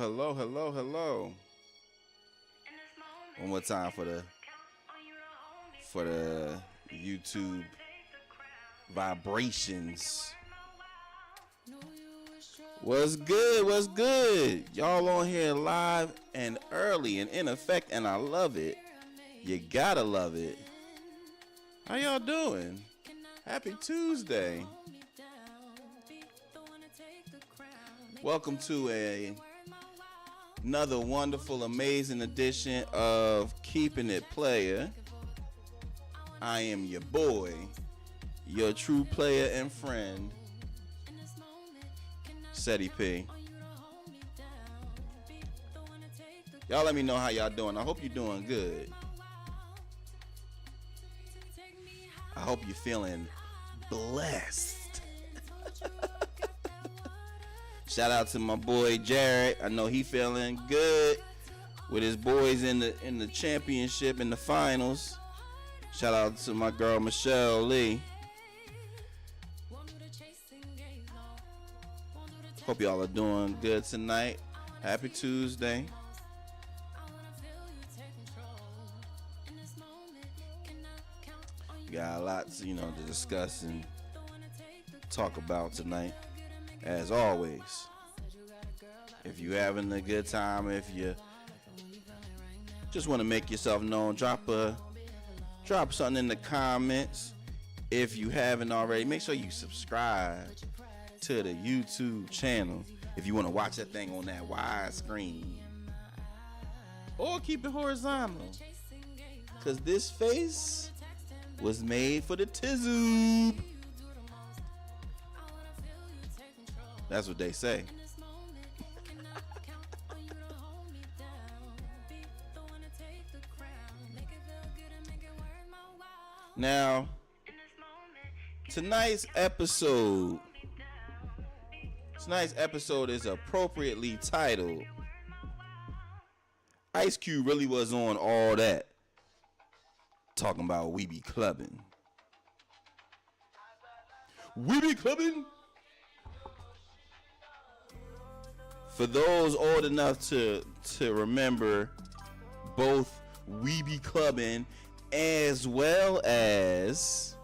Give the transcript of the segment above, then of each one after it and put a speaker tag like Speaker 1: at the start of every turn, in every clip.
Speaker 1: hello, hello, hello. One more time for the YouTube vibrations. What's good? What's good? Y'all on here live and early and in effect, and I love it. You gotta love it. How y'all doing? Happy Tuesday. Welcome to another wonderful, amazing edition of Keepin It Playa. I am your boy, your true player and friend, Ceddy P. Y'all let me know how y'all doing. I hope you're doing good. I hope you're feeling blessed. Shout out to my boy Jared. I know he feeling good with his boys in the championship in the finals. Shout out to my girl Michelle Lee. Hope y'all are doing good tonight. Happy Tuesday. We got a lot to discuss and talk about tonight. As always, if you having a good time, if you just want to make yourself known, drop something in the comments. If you haven't already, make sure you subscribe to the YouTube channel if you want to watch that thing on that wide screen, or keep it horizontal, because this face was made for the tizoob. That's what they say. Now, tonight's episode is appropriately titled Ice Cube really was on all that, talking about we be clubbin'. We be clubbin'. For those old enough to remember both We Be Clubbin' as well as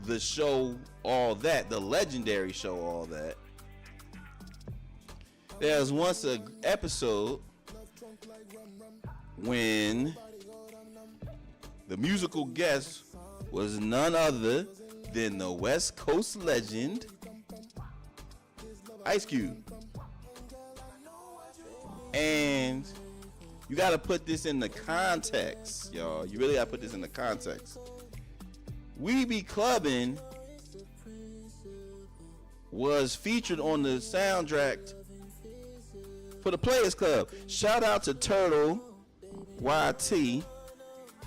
Speaker 1: the show All That, the legendary show All That, there was once an episode when the musical guest was none other than the West Coast legend Ice Cube. And you gotta put this in the context, y'all. You really gotta put this in the context. We Be Clubbin' was featured on the soundtrack for the Playas Club. Shout out to Turtle YT.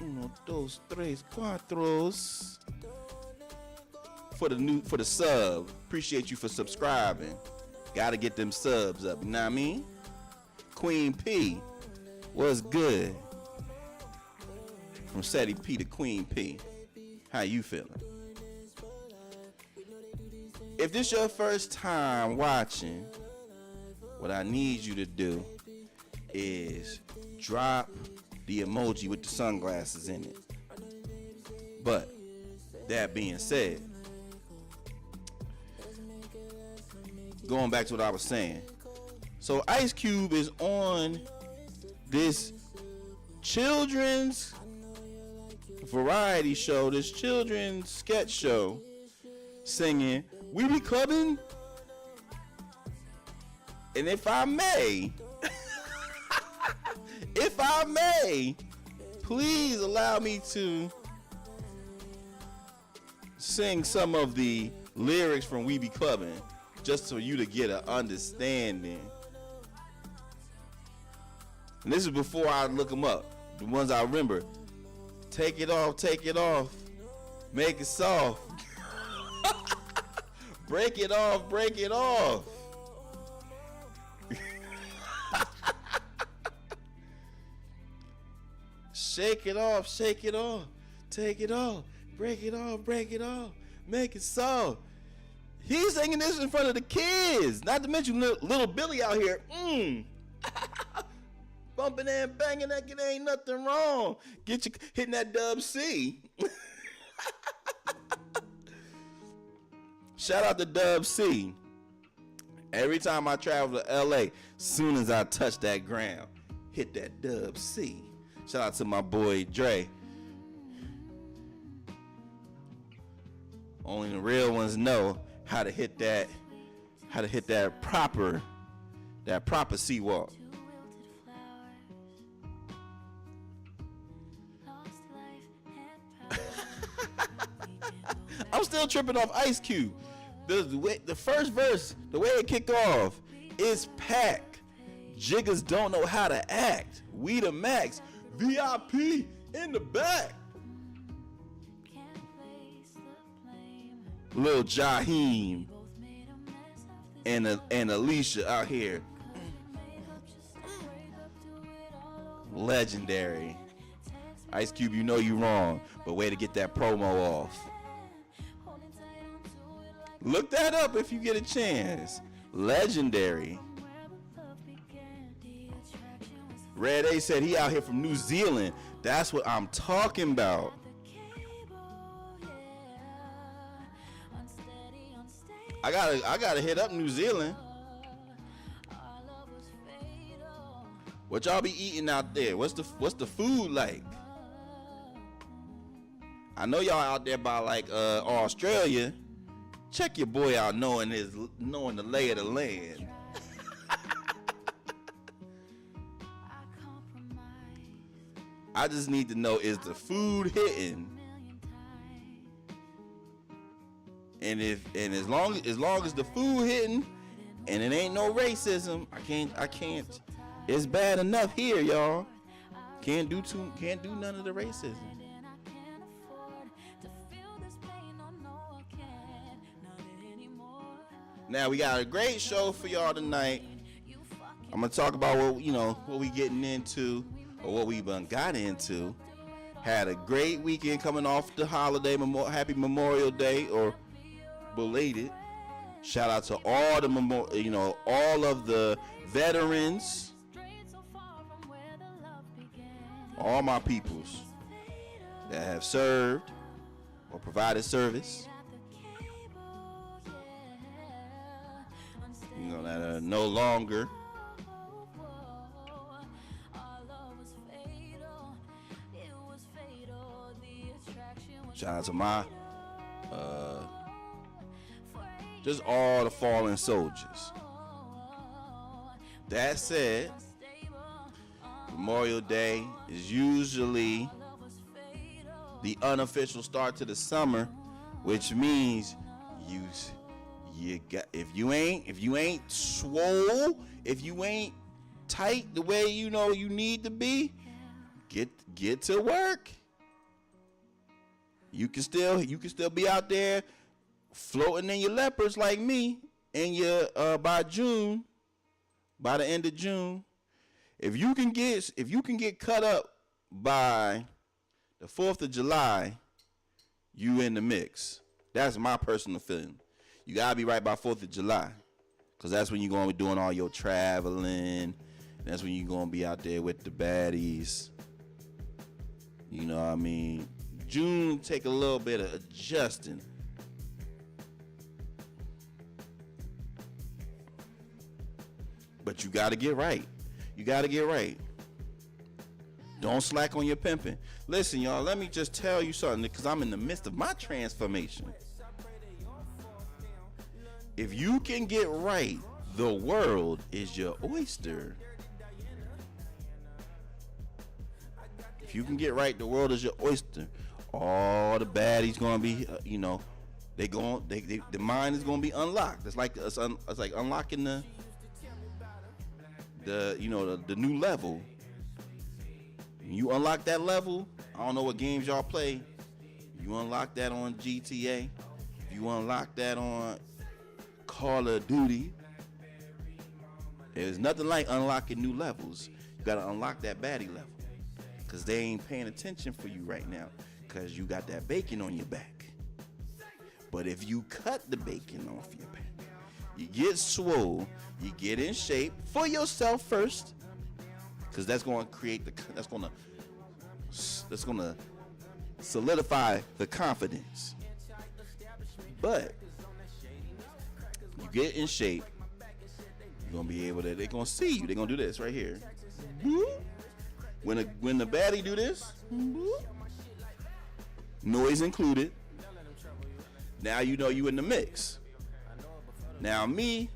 Speaker 1: Uno, dos, tres, cuatros. For the sub. Appreciate you for subscribing. Gotta get them subs up, you know what I mean? Queen P, what's good? From Ceddy P to Queen P. How you feeling? If this your first time watching, what I need you to do is drop the emoji with the sunglasses in it. But that being said, going back to what I was saying. So Ice Cube is on this children's variety show, this children's sketch show, singing We Be Clubbin'. And if I may, please allow me to sing some of the lyrics from We Be Clubbin', just for you to get an understanding. And this is before I look them up. The ones I remember. Take it off, make it soft. Break it off. Shake it off, take it off, break it off, make it soft. He's singing this in front of the kids. Not to mention little Billy out here. Bumping and banging that kid, ain't nothing wrong. Get you hitting that dub C. Shout out to Dub C. Every time I travel to LA, soon as I touch that ground, hit that Dub C. Shout out to my boy Dre. Only the real ones know how to hit that proper C-walk. I'm still tripping off Ice Cube. The first verse, the way it kicked off, is pack. Jiggers don't know how to act. We the max. VIP in the back. Lil Jaheim and Alicia out here. Legendary. Ice Cube, you know you wrong, but way to get that promo off. Look that up if you get a chance. Legendary. Red A said he out here from New Zealand. That's what I'm talking about. I gotta hit up New Zealand. What y'all be eating out there? What's the food like? I know y'all out there by like Australia. Check your boy out knowing the lay of the land. I just need to know, is the food hitting? And as long as the food hitting and it ain't no racism, I can't. It's bad enough here, y'all. Can't do none of the racism. Now we got a great show for y'all tonight. I'm gonna talk about what we getting into or what we got into. Had a great weekend coming off the holiday. Happy Memorial Day or belated. Shout out to all the all of the veterans, all my peoples that have served or provided service. That are no longer. Shout out to my just all the fallen soldiers. That said, Memorial Day is usually the unofficial start to the summer, which means if you ain't swole, if you ain't tight the way you need to be, get to work. You can still be out there floating in your leopards like me, and by the end of June, if you can get cut up by the 4th of July, you in the mix. That's my personal feeling. You gotta be right by 4th of July, cause that's when you're gonna be doing all your traveling. That's when you're gonna be out there with the baddies. You know what I mean? June take a little bit of adjusting. But you gotta get right. Don't slack on your pimping. Listen, y'all, let me just tell you something, because I'm in the midst of my transformation. If you can get right, the world is your oyster. If you can get right, the world is your oyster. All the baddies gonna be, the mind is gonna be unlocked. It's like unlocking the new level. When you unlock that level, I don't know what games y'all play. You unlock that on GTA. You unlock that on Call of Duty. There's nothing like unlocking new levels. You gotta unlock that baddie level, cause they ain't paying attention for you right now, cause you got that bacon on your back. But if you cut the bacon off your back, you get swole, you get in shape for yourself first, because that's going to create that's going to solidify the confidence. But you get in shape, you're going to be able to, they're going to see you. They're going to do this right here. When the baddie do this, noise included, now you know you in the mix. Now me,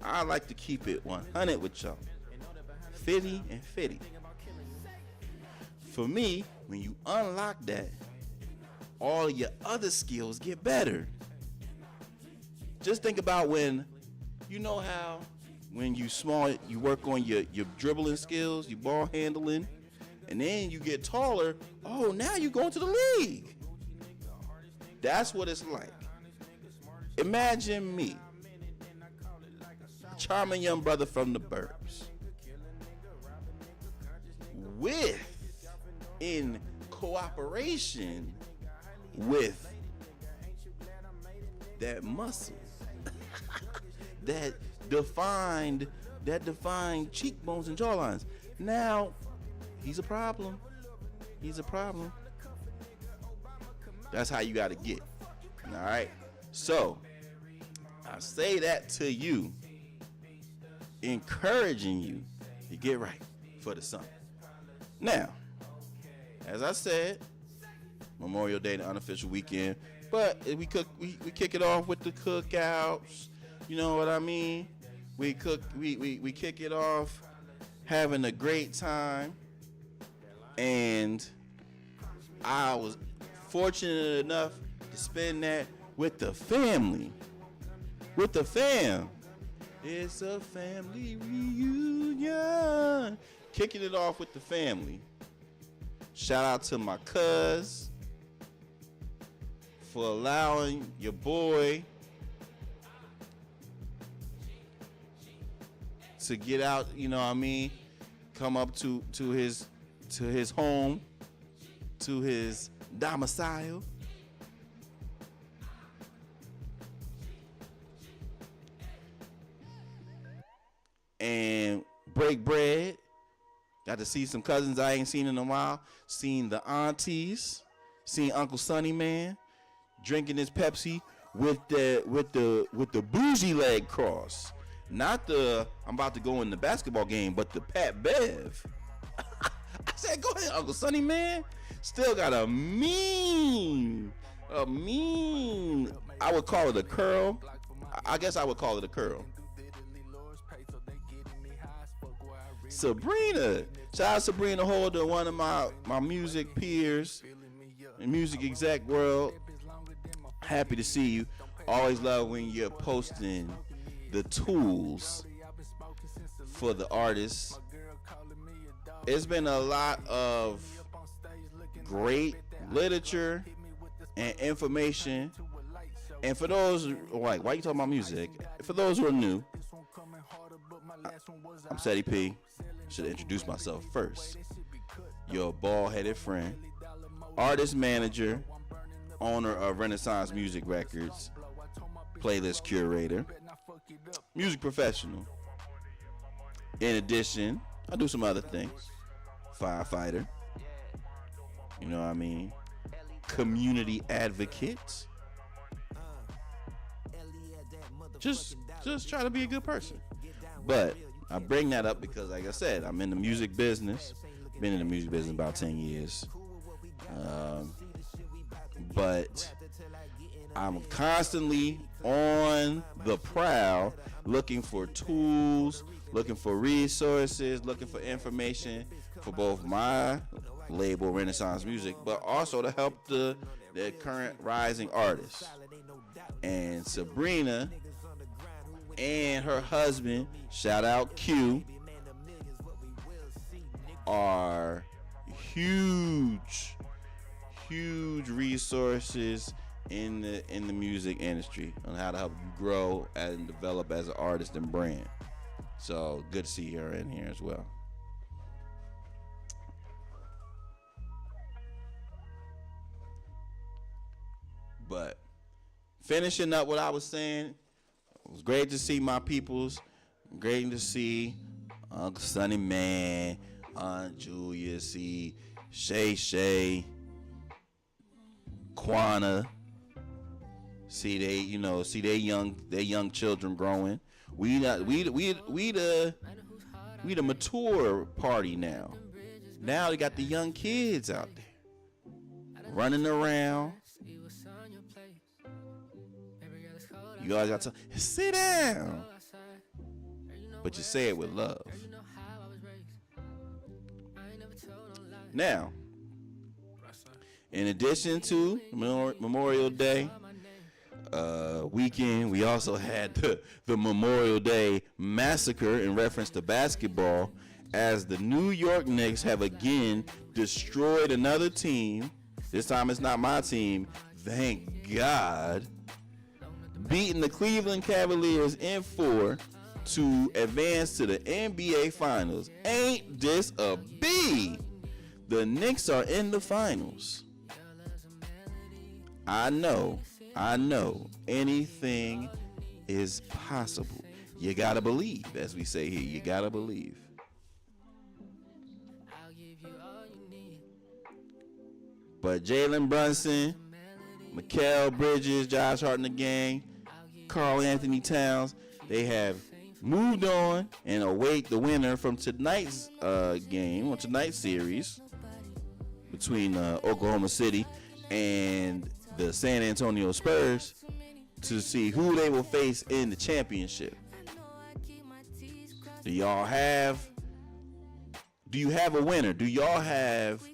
Speaker 1: I like to keep it 100 with y'all. 50 and 50. For me, when you unlock that, all your other skills get better. Just think about when, you know how when you small, you work on your dribbling skills, your ball handling, and then you get taller, oh, now you go into the league. That's what it's like. Imagine me, a charming young brother from the burbs, in cooperation with that muscle, that defined cheekbones and jawlines. Now, he's a problem. That's how you got to get. All right. So, I say that to you, encouraging you to get right for the summer. Now, as I said, Memorial Day, the unofficial weekend, but we kick it off with the cookouts. You know what I mean? We kick it off having a great time, and I was fortunate enough to spend that with the family, with the fam. It's a family reunion. Kicking it off with the family. Shout out to my cuz for allowing your boy to get out, you know what I mean, come up to his home, to his domicile. And break bread. Got to see some cousins I ain't seen in a while. Seen the aunties. Seen Uncle Sonny Man drinking his Pepsi with the bougie leg cross. Not the I'm about to go in the basketball game, but the Pat Bev. I said, go ahead, Uncle Sonny Man. Still got a mean. I would call it a curl. I guess I would call it a curl. Sabrina. Shout out Sabrina Holder, one of my music peers in music exec world. Happy to see you. Always love when you're posting the tools for the artists. It's been a lot of great literature and information. And for those like, why you talking about music? For those who are new, I'm Ceddy P. Should introduce myself first. Your bald-headed friend, artist manager, owner of Renaissance Music Records, playlist curator, music professional. In addition, I do some other things. Firefighter. You know what I mean? Community advocate. Just try to be a good person. But I bring that up because, like I said, I'm in the music business. Been in the music business about 10 years. But I'm constantly on the prowl, looking for tools, looking for resources, looking for information for both my label, Renaissance Music, but also to help the current rising artists. And Sabrina and her husband, shout out Q, are huge resources in the music industry on how to help you grow and develop as an artist and brand. So good to see her in here as well. But finishing up what I was saying, it was great to see my peoples. Great to see Uncle Sonny Man, Aunt Julia, see Shay, Quana. See their young children growing. We the mature party now. Now they got the young kids out there running around. You guys got to sit down, but you say it with love. Now, in addition to Memorial Day weekend, we also had the Memorial Day massacre in reference to basketball, as the New York Knicks have again destroyed another team. This time it's not my team, thank God. Beating the Cleveland Cavaliers in 4 to advance to the NBA Finals. Ain't this a B? The Knicks are in the finals. I know. Anything is possible. You gotta believe, as we say here. You gotta believe. But Jalen Brunson, Mikal Bridges, Josh Hart and the gang, Karl Anthony Towns, they have moved on and await the winner from tonight's game, or tonight's series between Oklahoma City and the San Antonio Spurs, to see who they will face in the championship. Do you have a winner? Do y'all have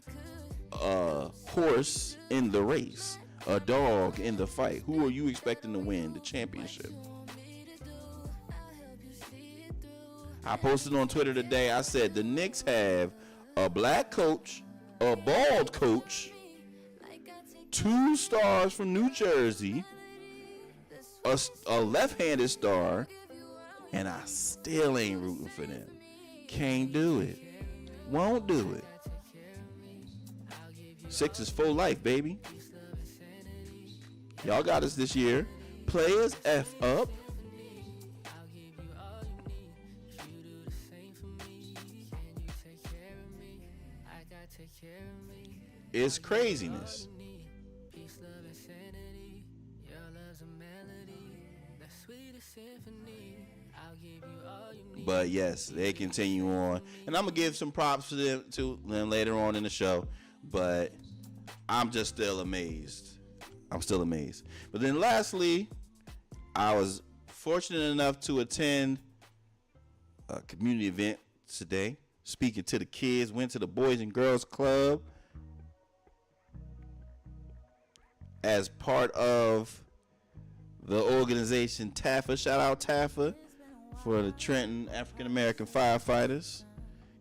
Speaker 1: a horse in the race, a dog in the fight? Who are you expecting to win the championship? I posted on Twitter today, I said the Knicks have a black coach, a bald coach, 2 stars from New Jersey, a left-handed star, and I still ain't rooting for them. Can't do it. Won't do it. 6 is full life, baby. Y'all got us this year. Playas F up. It's craziness. But yes, they continue on, and I'm gonna give some props to them later on in the show. But I'm just still amazed. But then lastly, I was fortunate enough to attend a community event today, speaking to the kids. Went to the Boys and Girls Club as part of the organization TAAFFA. Shout out TAAFFA for the Trenton African American firefighters.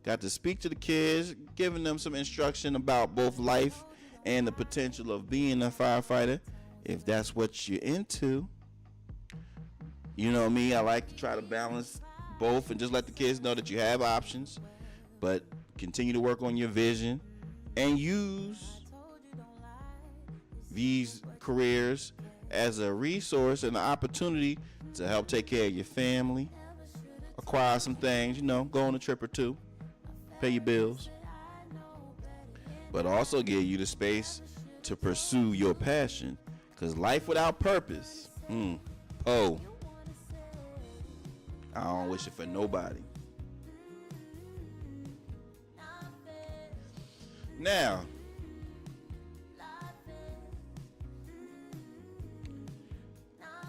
Speaker 1: Got to speak to the kids, giving them some instruction about both life and the potential of being a firefighter, if that's what you're into. You know me, I like to try to balance both and just let the kids know that you have options, but continue to work on your vision and use these careers as a resource and an opportunity to help take care of your family, acquire some things, go on a trip or two, pay your bills, but also give you the space to pursue your passion, because life without purpose, I don't wish it for nobody. Now,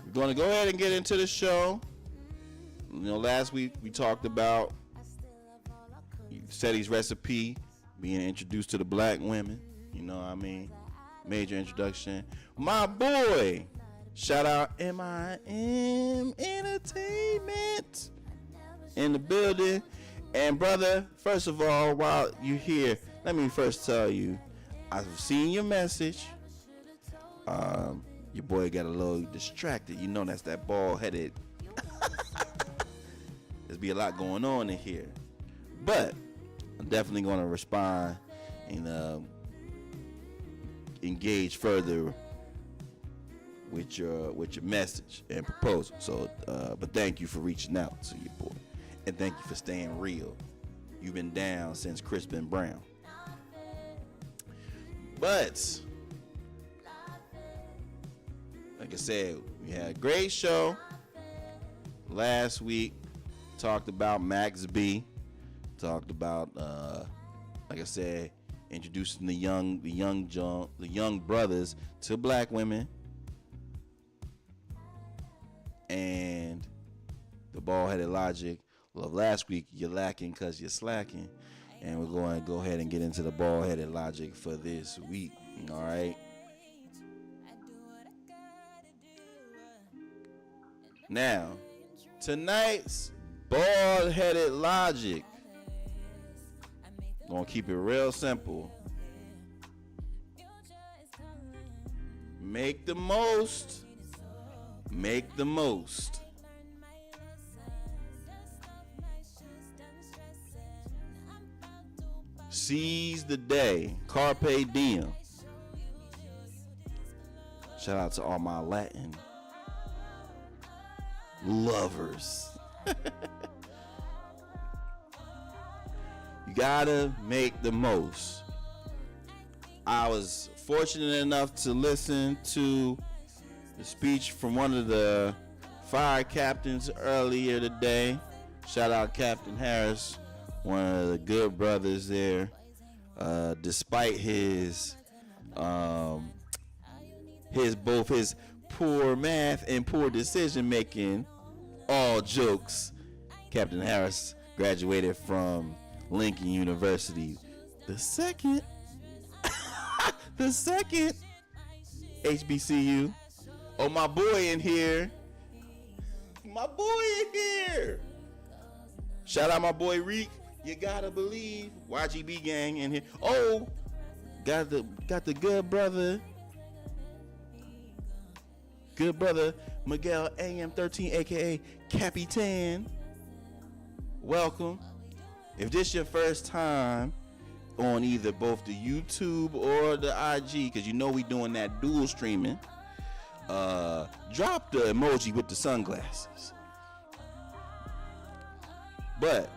Speaker 1: we're going to go ahead and get into the show. Last week we talked about Ceddy's recipe being introduced to the black women. Major introduction. My boy, shout out MIM Entertainment in the building. And brother, first of all, while you're here, let me first tell you, I've seen your message. Your boy got a little distracted. That's that bald-headed. There's be a lot going on in here. But I'm definitely going to respond and engage further with your message and proposal. So, but thank you for reaching out to your boy, and thank you for staying real. You've been down since Chris been Brown. But like I said, we had a great show last week. Talked about Max B. Talked about, like I said, introducing the young brothers to black women, and the bald-headed logic of last week. You're lacking because you're slacking, and we're going to go ahead and get into the bald-headed logic for this week. All right. Now, tonight's bald-headed logic, gonna keep it real simple. Make the most. Make the most. Seize the day. Carpe diem. Shout out to all my Latin lovers. You gotta make the most. I was fortunate enough to listen to the speech from one of the fire captains earlier today. Shout out Captain Harris, one of the good brothers there. Despite his both his poor math and poor decision making, all jokes, Captain Harris graduated from Lincoln University, the second HBCU. Oh, my boy in here. Shout out my boy Reek. You gotta believe. YGB gang in here. Oh, got the good brother Miguel AM13, aka Capitan. Welcome. If this your first time on either both the YouTube or the IG, because you know we doing that dual streaming, drop the emoji with the sunglasses. But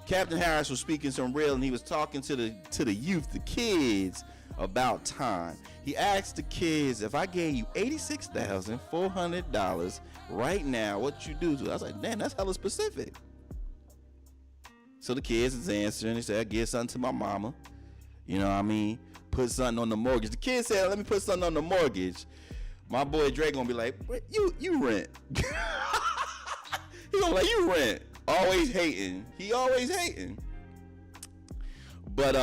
Speaker 1: Captain Harris was speaking some real, and he was talking to the youth, the kids, about time. He asked the kids, if I gave you $86,400 right now, what you do to it? I was like, damn, that's hella specific. So the kids is answering. He said, I give something to my mama. You know what I mean? Put something on the mortgage. The kid said, let me put something on the mortgage. My boy Drake gonna be like, you rent. He gonna be like, you rent. Always hating. He always hating. But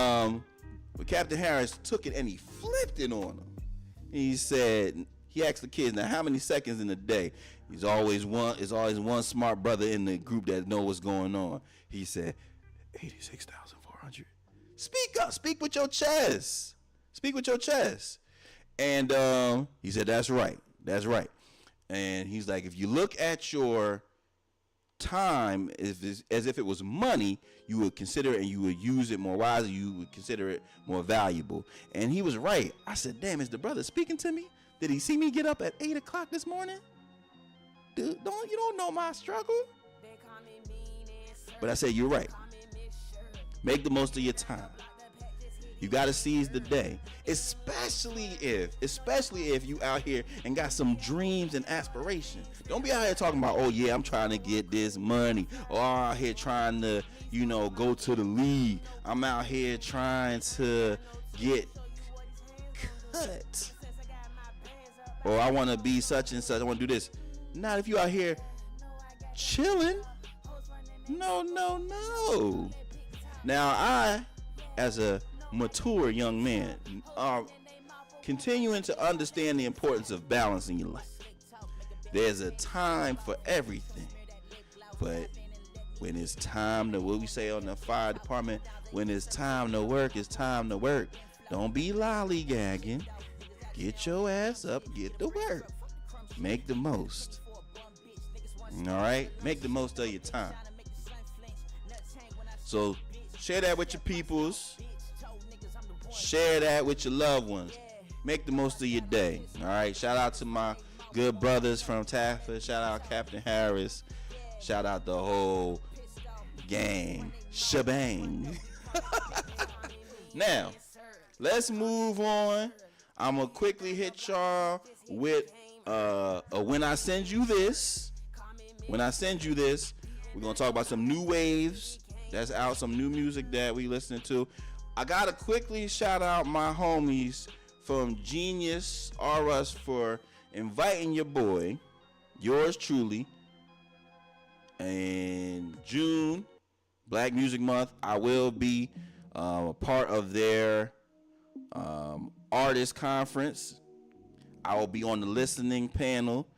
Speaker 1: Captain Harris took it and he flipped it on him. He said, he asked the kids, now how many seconds in a day? There's always one smart brother in the group that know what's going on. He said, 86,400. Speak up. Speak with your chest. Speak with your chest. And he said, that's right. That's right. And he's like, if you look at your time as if it was money, you would consider it and you would use it more wisely. You would consider it more valuable. And he was right. I said, damn, is the brother speaking to me? Did he see me get up at 8 o'clock this morning? Dude, you don't know my struggle. But I said, you're right. Make the most of your time. You got to seize the day, especially if you out here and got some dreams and aspirations. Don't be out here talking about, oh yeah, I'm trying to get this money, or I'm out here trying to, go to the league. I'm out here trying to get cut, or I want to be such and such. I want to do this. Not if you out here chilling. No. Now I, as a mature young man, are continuing to understand the importance of balance in your life. There's a time for everything, but when it's time to, what we say on the fire department, when it's time to work, it's time to work. Don't be lollygagging. Get your ass up, get to work. Make the most. All right, make the most of your time. So share that with your peoples. Share that with your loved ones. make the most of your day. All right. Shout out to my good brothers from TAAFFA. Shout out Captain Harris. Shout out the whole gang. Shebang. Now, let's move on. I'm going to quickly hit y'all with When I Send You This. When I Send You This, we're going to talk about some new waves that's out, some new music that we listening to. I got to quickly shout out my homies from Genius R Us for inviting your boy, yours truly, in June, Black Music Month. I will be a part of their artist conference. I will be on the listening panel.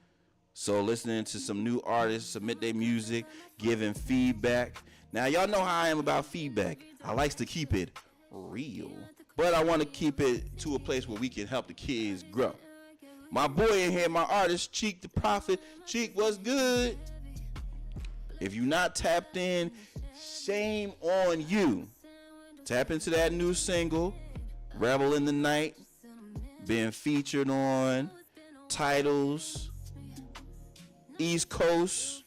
Speaker 1: So listening to some new artists submit their music, giving feedback. Now, y'all know how I am about feedback. I likes to keep it real, but I want to keep it to a place where we can help the kids grow. My boy in here, my artist, Cheek the Prophet. Cheek, what's good? If you not tapped in, shame on you. Tap into that new single, Rebel in the Night, being featured on Titles, East Coast,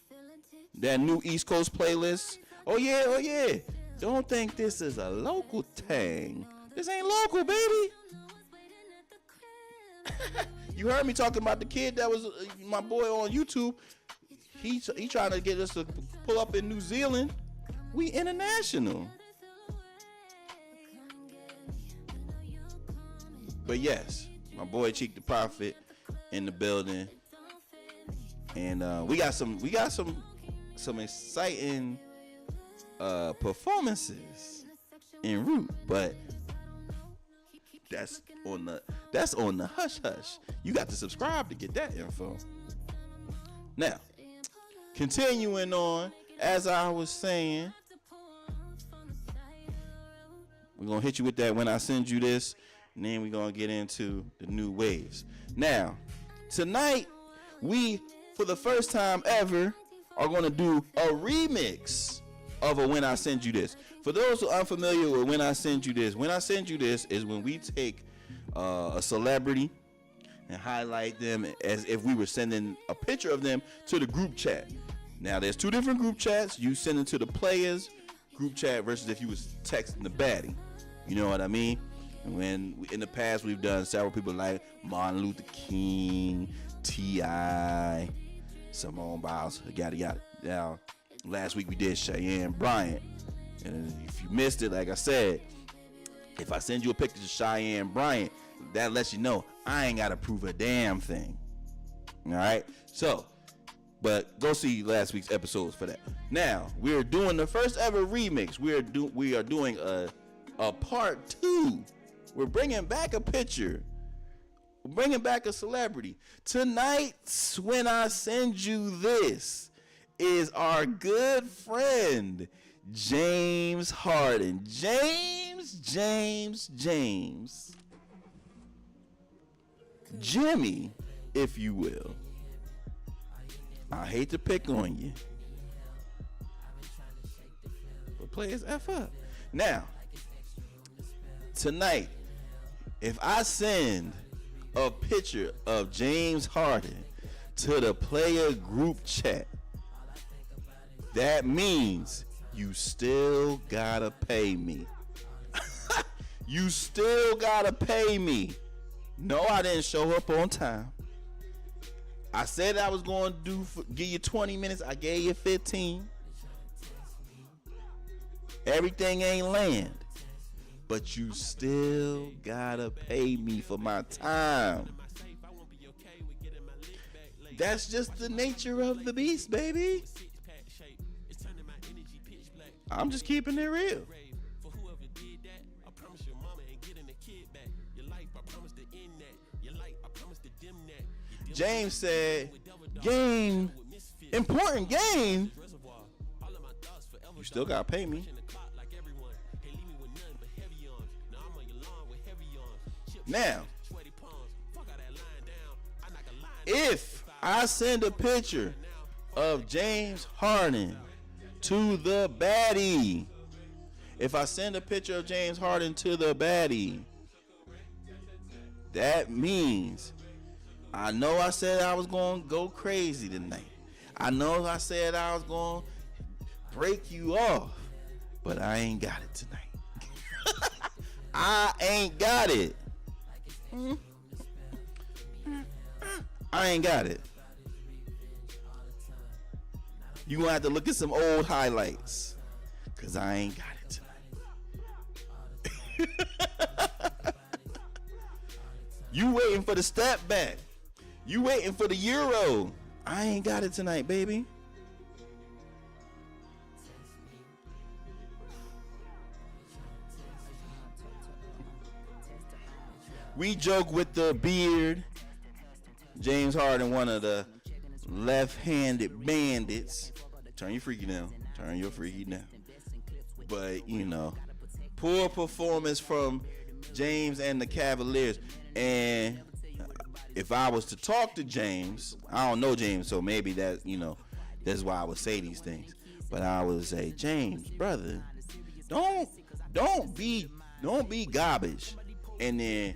Speaker 1: that new East Coast playlist. Oh yeah. Don't think this is a local thing. This ain't local, baby. You heard me talking about the kid that was my boy on YouTube. He trying to get us to pull up in New Zealand. We international. But yes, my boy Cheek the Prophet in the building. And we got some exciting performances en route, but that's on the hush hush. You got to subscribe to get that info. Now, continuing on, as I was saying, we're gonna hit you with that When I Send You This, and then we're gonna get into the new waves. Now, tonight we, for the first time ever, are gonna do a remix of a When I Send You This. For those who are unfamiliar with When I Send You This is when we take a celebrity and highlight them as if we were sending a picture of them to the group chat. Now, there's two different group chats. You send it to the Playas group chat versus if you was texting the baddie. You know what I mean? And when in the past we've done several people like Martin Luther King, T.I., Simone Biles, yada yada. Now, last week we did Cheyenne Bryant. And if you missed it, like I said, if I send you a picture of Cheyenne Bryant, that lets you know I ain't got to prove a damn thing. All right? So, but go see last week's episodes for that. Now, we're doing the first ever remix. We are doing a part 2. We're bringing back a picture. We're bringing back a celebrity. Tonight's When I Send You This is our good friend, James Harden. James. Jimmy, if you will. I hate to pick on you, but Playas F up. Now, tonight, if I send a picture of James Harden to the Player group chat, that means you still gotta pay me. You still gotta pay me. No, I didn't show up on time. I said I was going to give you 20 minutes. I gave you 15. Everything ain't land. But you still gotta pay me for my time. That's just the nature of the beast, baby. I'm just keeping it real. James said, game, important game. You still gotta pay me. Now, if I send a picture of James Harden to the baddie, That means I know I said I was going to go crazy tonight. I know I said I was going to break you off, but I ain't got it tonight. I ain't got it. I ain't got it. You gonna have to look at some old highlights, cause I ain't got it tonight. You waiting for the step back. You waiting for the Euro. I ain't got it tonight, baby. We joke with the beard. James Harden, one of the left-handed bandits. Turn your freaky down. Turn your freaky down. But, you know, poor performance from James and the Cavaliers. And if I was to talk to James, I don't know James, so maybe that, you know, that's why I would say these things. But I would say, James, brother, don't be garbage and then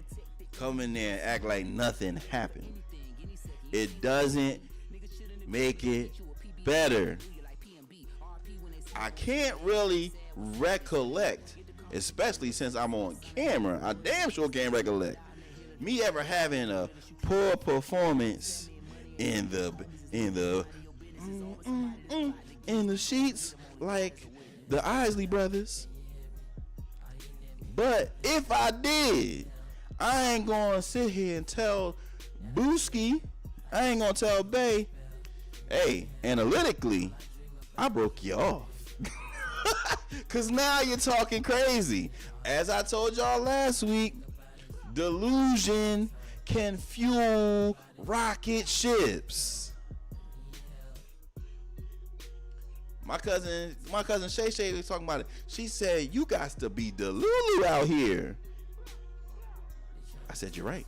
Speaker 1: come in there and act like nothing happened. It doesn't make it better. I can't really recollect, especially since I'm on camera. I damn sure can't recollect me ever having a poor performance in the sheets like the Isley brothers. But if I did, I ain't gonna sit here and tell Booski, I ain't gonna tell Bay, hey, analytically, I broke you off. Cause now you're talking crazy. As I told y'all last week, delusion can fuel rocket ships. My cousin Shay Shay was talking about it. She said, you got to be delulu out here. I said, you're right.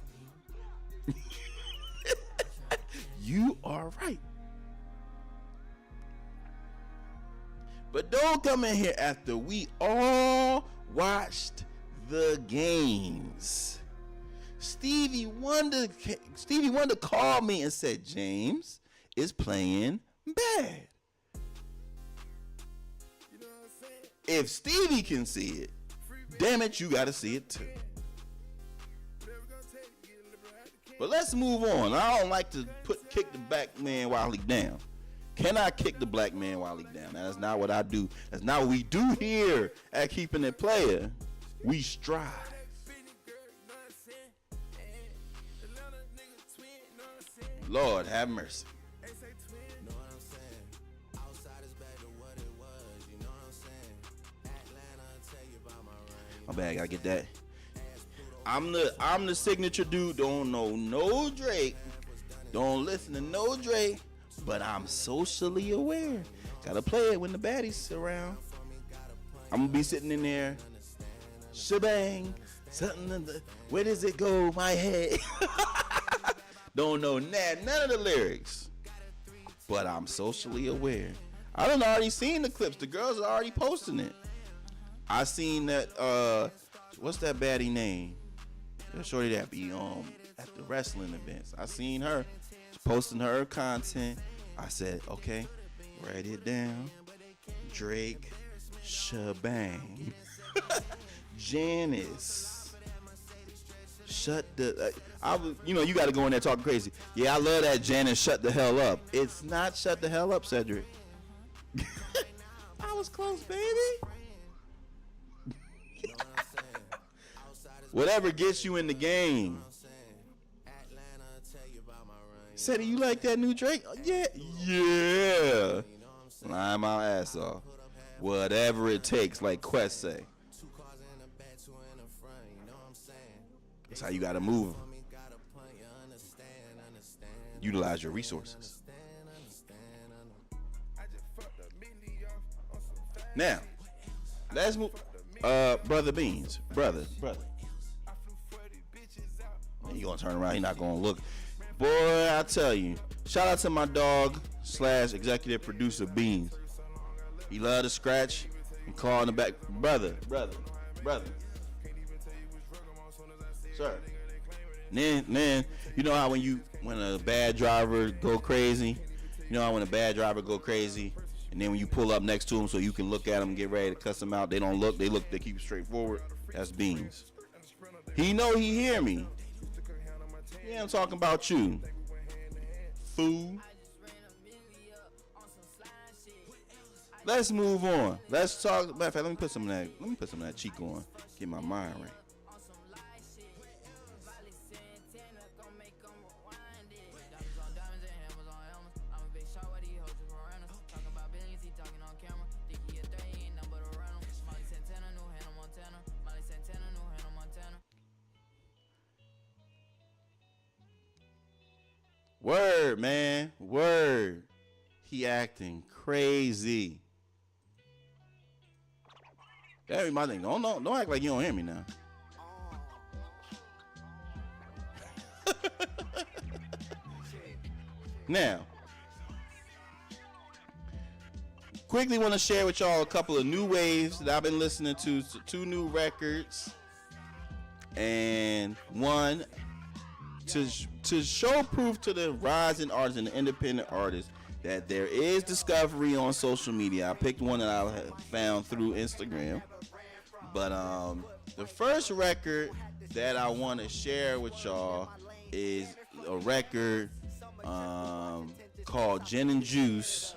Speaker 1: You are right. But don't come in here after we all watched the games. Stevie Wonder called me and said, James is playing bad. If Stevie can see it, damn it, you gotta see it too. But let's move on. I don't like to kick the black man while he down. Can I kick the black man while he down? That's not what I do. That's not what we do here at Keepin It Playa. We strive. Lord have mercy. My bad, I gotta get that. I'm the signature dude. Don't know no Drake. Don't listen to no Drake. But I'm socially aware. Gotta play it when the baddies around. I'm gonna be sitting in there. Shebang. Something in the, where does it go? My head. Don't know none of the lyrics. But I'm socially aware. I done already seen the clips. The girls are already posting it. I seen that what's that baddie name? That shorty that be at the wrestling events. I seen her posting her content. I said, okay, write it down. Drake, Shebang, Janice, shut the. You got to go in there talking crazy. Yeah, I love that Janice. Shut the hell up. It's not shut the hell up, Cedric. I was close, baby. Whatever gets you in the game. Ceddy, you like that new Drake? Yeah. Lying my ass off. Whatever it takes, like Quest say. That's how you gotta move. Utilize your resources. Now, let's move. Brother Beans. Brother. He gonna turn around, he not gonna look. Boy, I tell you. Shout out to my dog / executive producer Beans. He love to scratch and call in the back. Brother. Sir. Then you know how when a bad driver go crazy, you know how when a bad driver go crazy, and then when you pull up next to him so you can look at him and get ready to cuss him out, they don't look, they keep straight forward. That's Beans. He know he hear me. Yeah, I'm talking about you, fool. Let's move on. Let's talk. Matter of fact, let me put some of that cheek on. Get my mind right. Word, man. Word. He acting crazy. That be my thing. Don't act like you don't hear me now. Now, quickly want to share with y'all a couple of new waves that I've been listening to. So 2 new records, and one to show proof to the rising artists and the independent artists that there is discovery on social media. I picked one that I found through Instagram. But the first record that I want to share with y'all is a record called Gin and Juice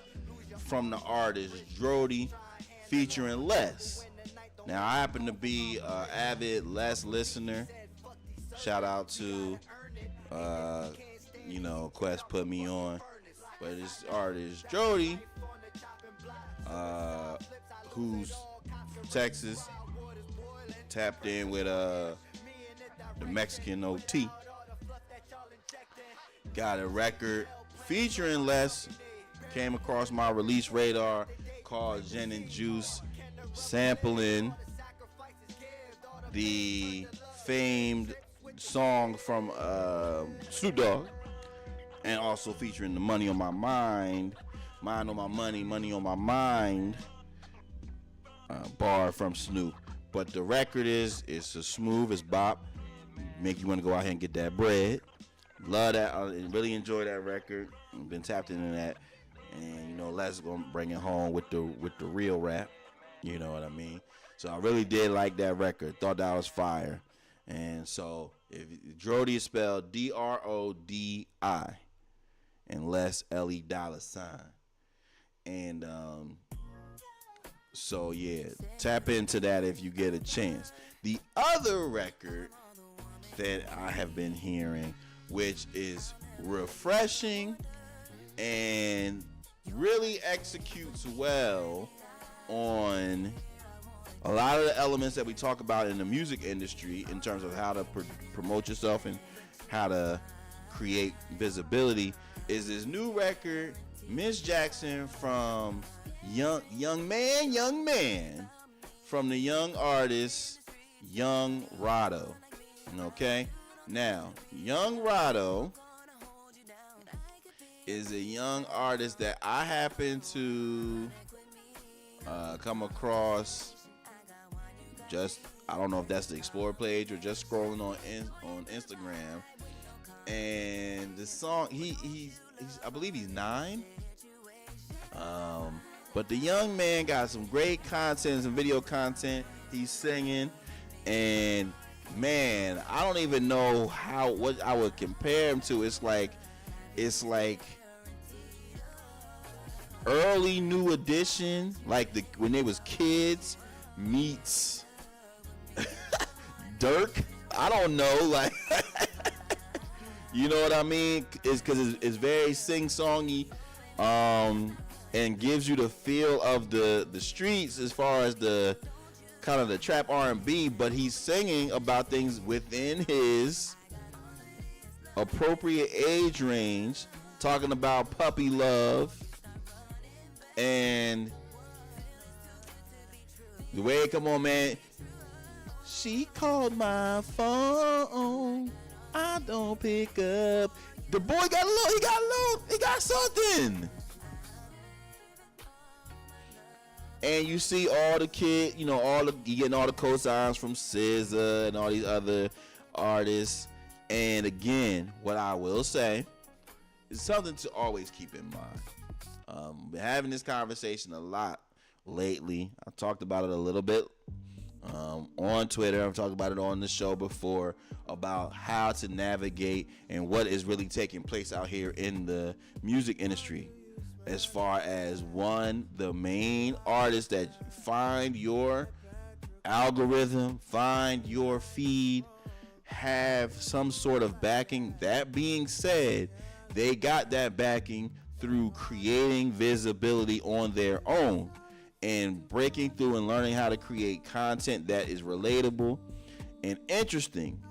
Speaker 1: from the artist Drody featuring Les. Now, I happen to be an avid Les listener. Shout out to, Quest put me on. But this artist Drody, who's from Texas, tapped in with the Mexican OT. Got a record featuring Les. Came across my release radar called Gin and Juice, sampling the famed song from Snoop Dogg, and also featuring the Money on My Mind, Mind on My Money, Money on My Mind bar from Snoop. But the record it's as smooth as bop, make you want to go out here and get that bread. Love that. I really enjoy that record. I've been tapped into that, and Les gonna bring it home with the real rap. You know what I mean? So I really did like that record. Thought that was fire. And so if Drody is spelled Drodi, and Les $LE. And so yeah, tap into that if you get a chance. The other record that I have been hearing, which is refreshing and really executes well on a lot of the elements that we talk about in the music industry in terms of how to promote yourself and how to create visibility, is this new record, Miss Jackson, from young man, from the young artist Young Rado. Okay, now Young Rado is a young artist that I happen to come across. I don't know if that's the Explore page or just scrolling on Instagram. And the song, he's I believe he's 9. But the young man got some great content, some video content. He's singing, and man, I don't even know what I would compare him to. It's like early New Edition, like when they was kids meets Dirk. I don't know, like you know what I mean? It's because it's very sing-songy, and gives you the feel of the streets as far as the kind of the trap R&B, but he's singing about things within his appropriate age range, talking about puppy love, and the way it come on, man. She called my phone, I don't pick up. The boy got low, he got something. And you see all the kids, you getting all the cosigns from SZA and all these other artists. And again, what I will say is something to always keep in mind. Been having this conversation a lot lately. I talked about it a little bit on Twitter. I've talked about it on the show before about how to navigate and what is really taking place out here in the music industry. As far as the main artists that find your algorithm, find your feed, have some sort of backing. That being said, they got that backing through creating visibility on their own and breaking through and learning how to create content that is relatable and interesting.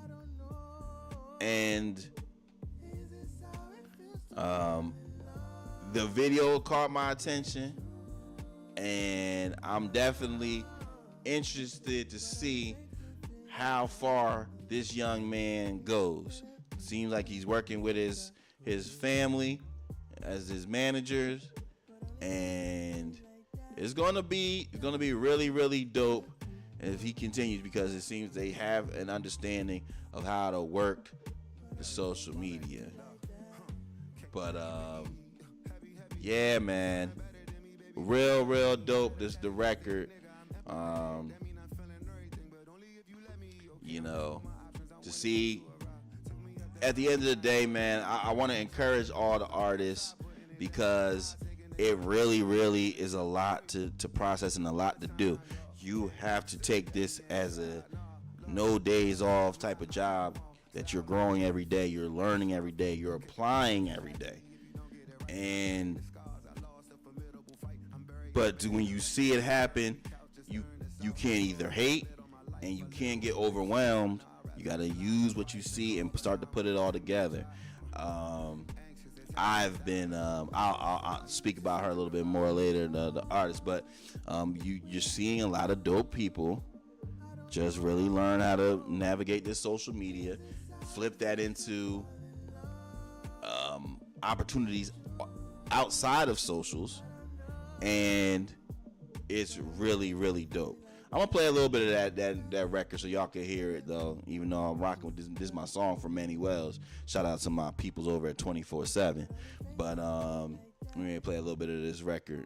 Speaker 1: And the video caught my attention, and I'm definitely interested to see how far this young man goes. Seems like he's working with his family as his managers, and it's gonna be really, really dope if he continues, because it seems they have an understanding of how to work the social media. But yeah, man, real dope. This the record. To see at the end of the day, man, I want to encourage all the artists, because it really, really is a lot to process and a lot to do. You have to take this as a no days off type of job, that you're growing every day, you're learning every day, you're applying every day. But when you see it happen, you can't either hate and you can't get overwhelmed. You got to use what you see and start to put it all together. I've been, I'll speak about her a little bit more later, the artist, but you're seeing a lot of dope people just really learn how to navigate this social media, flip that into opportunities outside of socials, and it's really, really dope. I'm gonna play a little bit of that record so y'all can hear it, though. Even though I'm rocking with this is my song from Manny Wells. Shout out to my peoples over at 24/7. But we're gonna play a little bit of this record.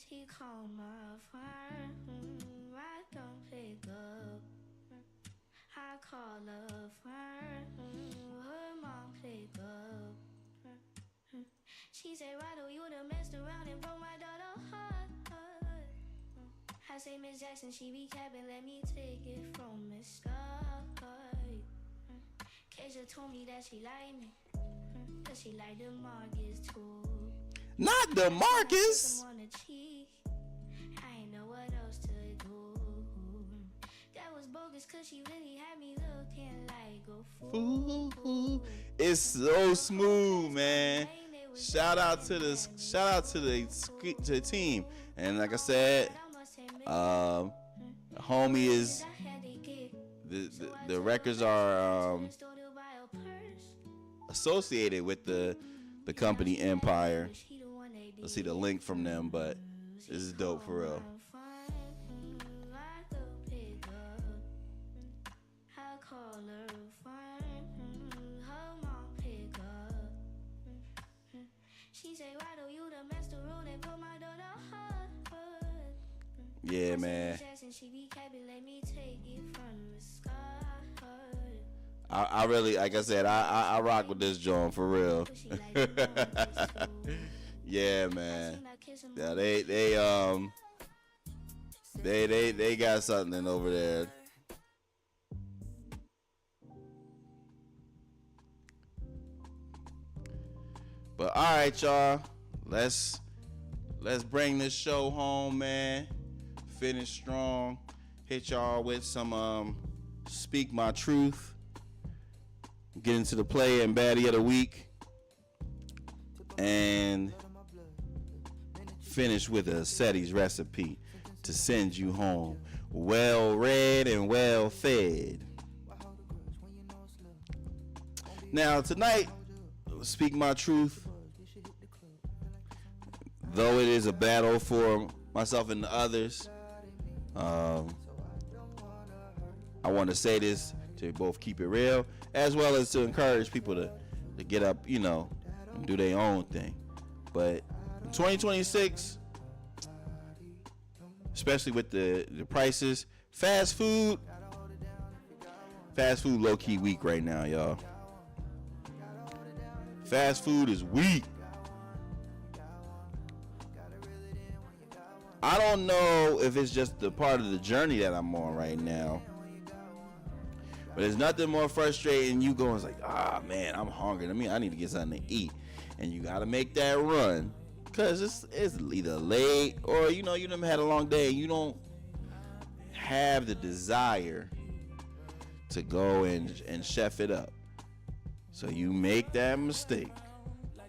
Speaker 2: She called my phone, I don't pick up. I call her phone, her mom pick up. She said, "Why do you done messed around and broke my daughter's heart?" I say, "Miss Jackson, she be capping, let me take it from the start." Keisha told me that she like me, but she like the Marcus too.
Speaker 1: Not the Marcus.
Speaker 2: I ain't know what else to do. That was bogus, cause she really had me looking like a fool.
Speaker 1: It's so smooth, man. Shout out to the team. And like I said, homie is the records are associated with the company Empire. Let's see the link from them, but this is dope for real. Yeah, man. I really, like I said, I rock with this joint for real. Yeah, man. Yeah, they got something over there. But all right, y'all. Let's bring this show home, man. Finish strong. Hit y'all with some Speak My Truth. Get into the play and baddie of the week. And finish with a Ceddy's recipe to send you home well read and well fed. Now tonight, Speak My Truth, though it is a battle for myself and the others, I want to say this to both keep it real, as well as to encourage people to get up, you know, and do their own thing. But in 2026, especially with the prices, fast food low-key weak right now, y'all. Fast food is weak. I don't know if it's just the part of the journey that I'm on right now, but there's nothing more frustrating you going like, man, I'm hungry. I need to get something to eat, and you gotta make that run because it's either late or you done had a long day and you don't have the desire to go and chef it up. So you make that mistake.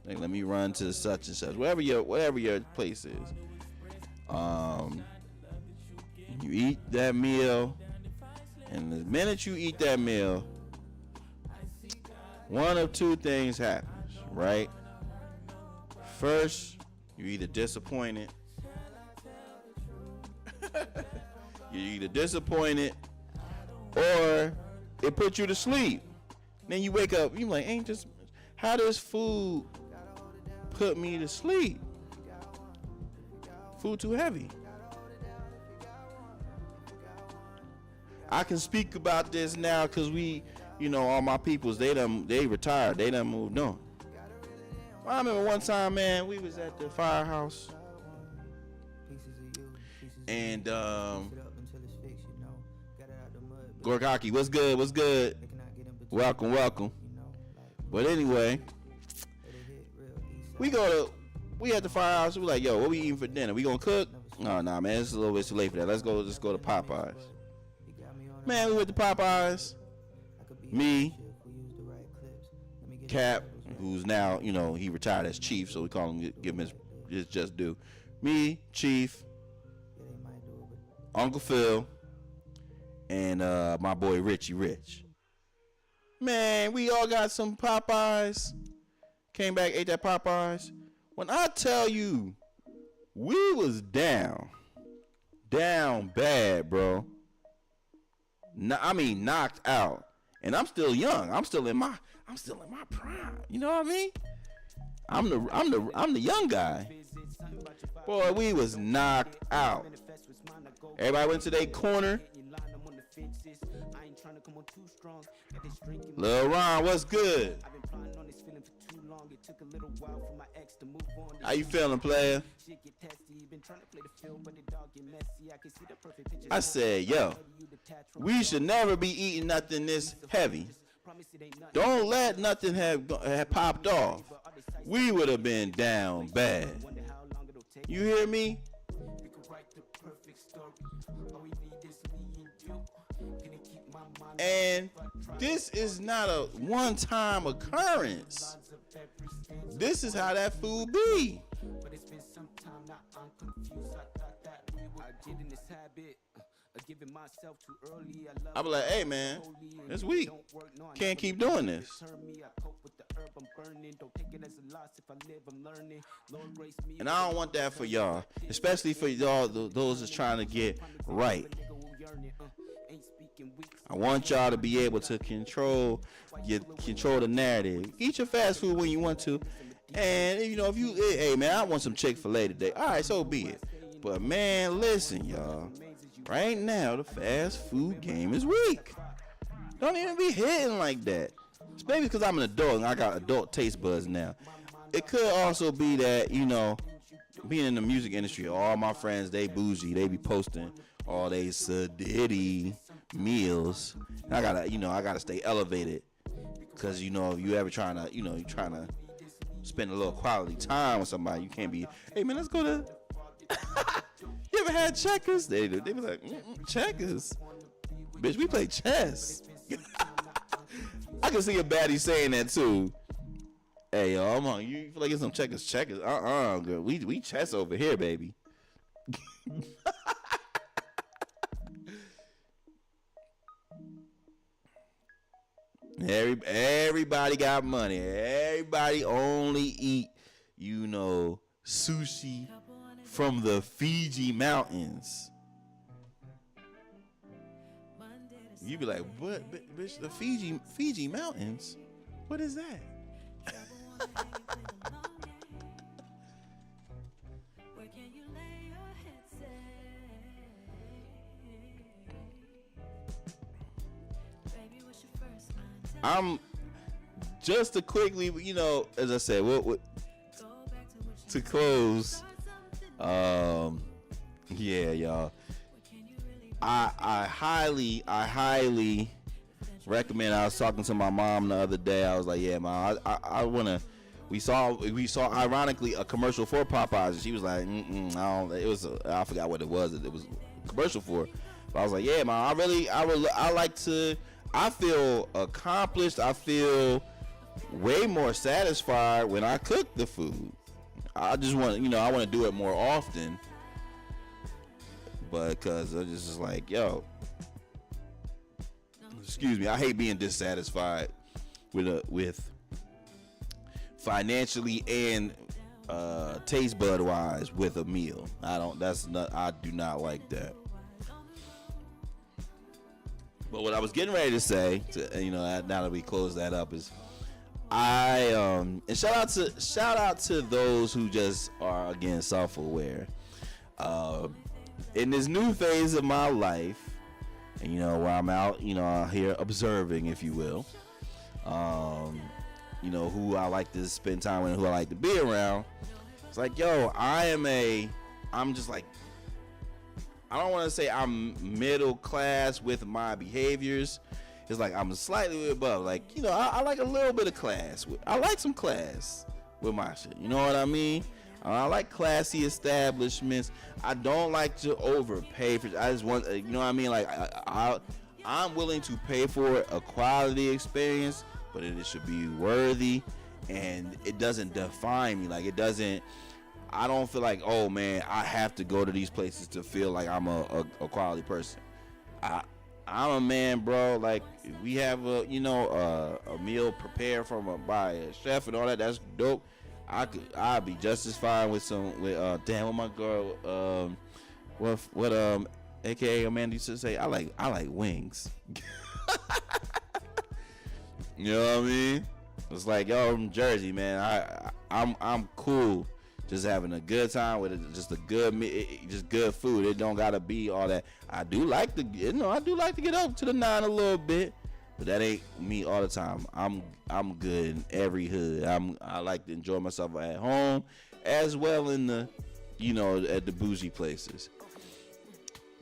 Speaker 1: Like, let me run to such and such, whatever your place is. You eat that meal, and the minute you eat that meal, one of two things happens, right? First, you're either disappointed. Or it puts you to sleep. Then you wake up, you like, how does food put me to sleep? Food too heavy. I can speak about this now because all my peoples, they retired, they done moved on. I remember one time, man, we was at the firehouse, and Gorgaki, what's good? Welcome. But anyway, we at the firehouse. We like, yo, what we eating for dinner? We gonna cook? No, man, it's a little bit too late for that. Let's go to Popeyes. Man, we went to Popeyes. Me, Cap, who's now, he retired as Chief, so we call him, give him his just due. Me, Chief, Uncle Phil, and my boy Richie Rich. Man, we all got some Popeyes. Came back, ate that Popeyes. When I tell you, we was down bad, bro. Knocked out. And I'm still young. I'm still in my prime. You know what I mean? I'm the young guy. Boy, we was knocked out. Everybody went to their corner. Lil Ron, what's good? How you feeling, player? I said, yo, we should never be eating nothing this heavy. Don't let nothing have popped off. We would have been down bad. You hear me? And this is not a one-time occurrence. This is how that food be. I be like, hey man, it's weak. Can't keep doing this. And I don't want that for y'all, especially for y'all, those that's trying to get right. I want y'all to be able to control the narrative. Eat your fast food when you want to. And if you, hey man, I want some Chick-fil-A today. All right, so be it. But man, listen, y'all. Right now, the fast food game is weak. Don't even be hitting like that. It's maybe because I'm an adult and I got adult taste buds now. It could also be that, being in the music industry, all my friends, they bougie. They be posting all they Ceddy meals. And I gotta stay elevated. Because, if you ever trying to spend a little quality time with somebody, you can't be, hey man, let's go to you ever had checkers? They be like, checkers? Bitch, we play chess. I can see a baddie saying that too. Hey yo, I'm on. You feel like it's some checkers? Girl. We chess over here, baby. Everybody got money. Everybody only eat, sushi from the Fiji mountains. You be like, what, bitch? The Fiji Mountains? What is that? I'm just to quickly, you know, as I said, what to close. Yeah, y'all. I highly recommend. I was talking to my mom the other day. I was like, yeah, mom, I wanna. We saw ironically a commercial for Popeyes, and she was like, I don't. It was I forgot what it was. It was a commercial for. But I was like, yeah, mom, I like to. I feel accomplished. I feel way more satisfied when I cook the food. I just want, I want to do it more often. But because I just like, yo, excuse me, I hate being dissatisfied with financially and taste bud wise with a meal. I do not like that. But what I was getting ready to say, now that we close that up, is and shout out to those who just are, again, self-aware. In this new phase of my life, and where I'm out, here observing, if you will, who I like to spend time with, and who I like to be around. It's like, yo, I'm just like, I don't want to say I'm middle class with my behaviors. It's like I'm slightly above. Like, I like a little bit of class. I like some class with my shit. You know what I mean? I like classy establishments. I don't like to overpay for. I just want, you know what I mean? Like, I'm willing to pay for a quality experience, but it should be worthy, and it doesn't define me. Like, it doesn't. I don't feel like, oh man, I have to go to these places to feel like I'm a quality person. I'm a man, bro. Like, we have a meal prepared by a chef and all that. That's dope. I'd be just as fine with what my girl what AKA Amanda used to say. I like wings. You know what I mean? It's like, yo, I'm from Jersey, man. I'm cool. Just having a good time with it, just just good food. It don't gotta be all that. I do like to get up to the 9 a little bit, but that ain't me all the time. I'm good in every hood. I like to enjoy myself at home, as well in the, at the bougie places.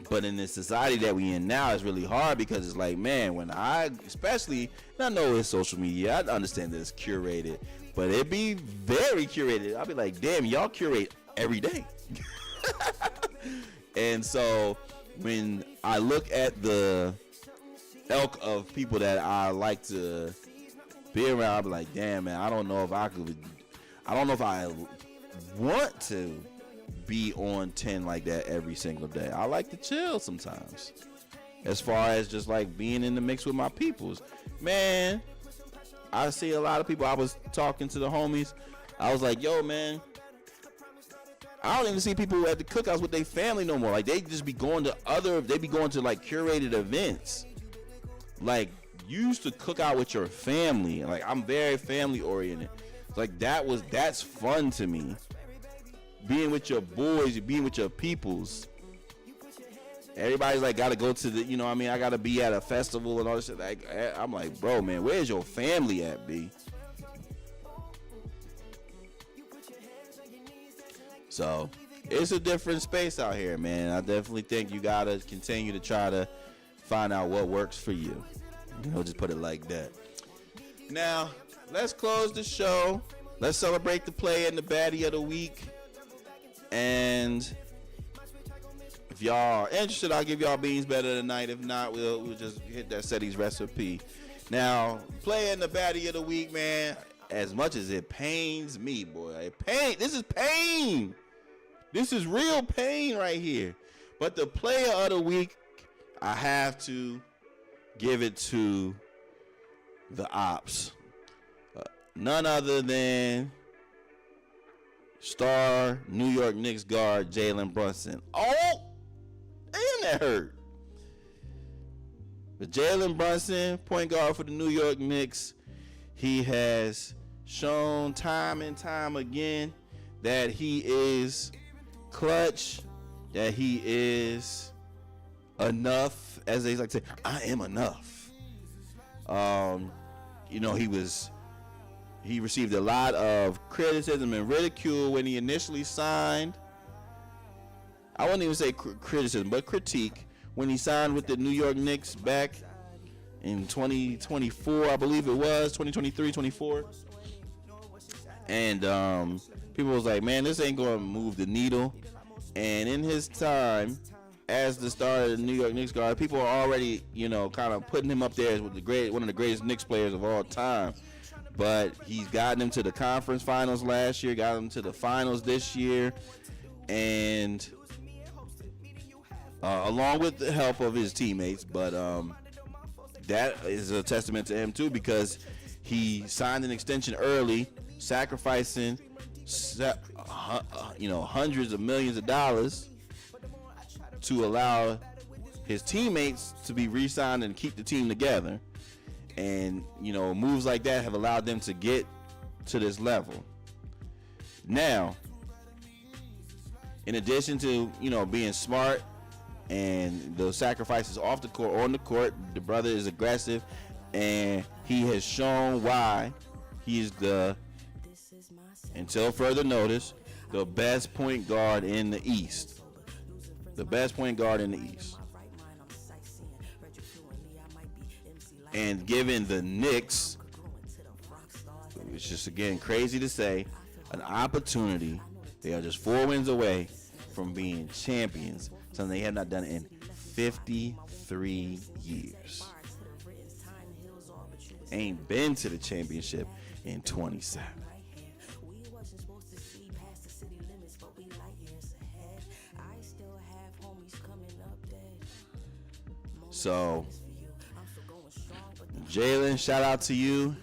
Speaker 1: But in the society that we in now, it's really hard because it's like, man, when especially, I know it's social media, I understand that it's curated, but it be very curated. I'll be like, damn, y'all curate every day. And so when I look at the ilk of people that I like to be around, I'll be like, damn, man, I don't know if I want to be on 10 like that every single day. I like to chill sometimes. As far as just like being in the mix with my peoples. Man, I see a lot of people. I was talking to the homies. I was like, yo, man, I don't even see people at the cookouts with their family no more. Like, they just be going to like curated events. Like, you used to cook out with your family. Like, I'm very family oriented. Like, that's fun to me. Being with your boys, being with your peoples. Everybody's like, gotta go to the, I gotta be at a festival and all this shit. Like, I'm like, bro, man, where's your family at, B? So, it's a different space out here, man. I definitely think you gotta continue to try to find out what works for you. Just put it like that. Now, let's close the show. Let's celebrate the play and the baddie of the week. And if y'all are interested, I'll give y'all beans better tonight. If not, we'll just hit that Ceddy's recipe. Now, playing the baddie of the week, man, as much as it pains me, boy. This is pain. This is real pain right here. But the player of the week, I have to give it to the Ops. None other than star New York Knicks guard Jalen Brunson. Oh, damn, that hurt. But Jalen Brunson, point guard for the New York Knicks, he has shown time and time again that he is clutch, that he is enough, as they like to say, I am enough. He received a lot of criticism and ridicule when he initially signed. I wouldn't even say criticism, but critique when he signed with the New York Knicks back in 2024, I believe it was, 2023, 24. And people was like, man, this ain't going to move the needle. And in his time as the star of the New York Knicks guard, people are already, kind of putting him up there as one of the greatest Knicks players of all time. But he's gotten him to the conference finals last year, got him to the finals this year, and along with the help of his teammates. But that is a testament to him too, because he signed an extension early, sacrificing hundreds of millions of dollars to allow his teammates to be re-signed and keep the team together. And moves like that have allowed them to get to this level. Now, in addition to being smart and the sacrifices off the court, on the court, the brother is aggressive, and he has shown why he is until further notice, the best point guard in the East. The best point guard in the East. And given the Knicks, which is just again crazy to say, an opportunity, they are just 4 wins away from being champions, something they have not done in 53 years. Ain't been to the championship in 27. So, Jalen, shout out to you.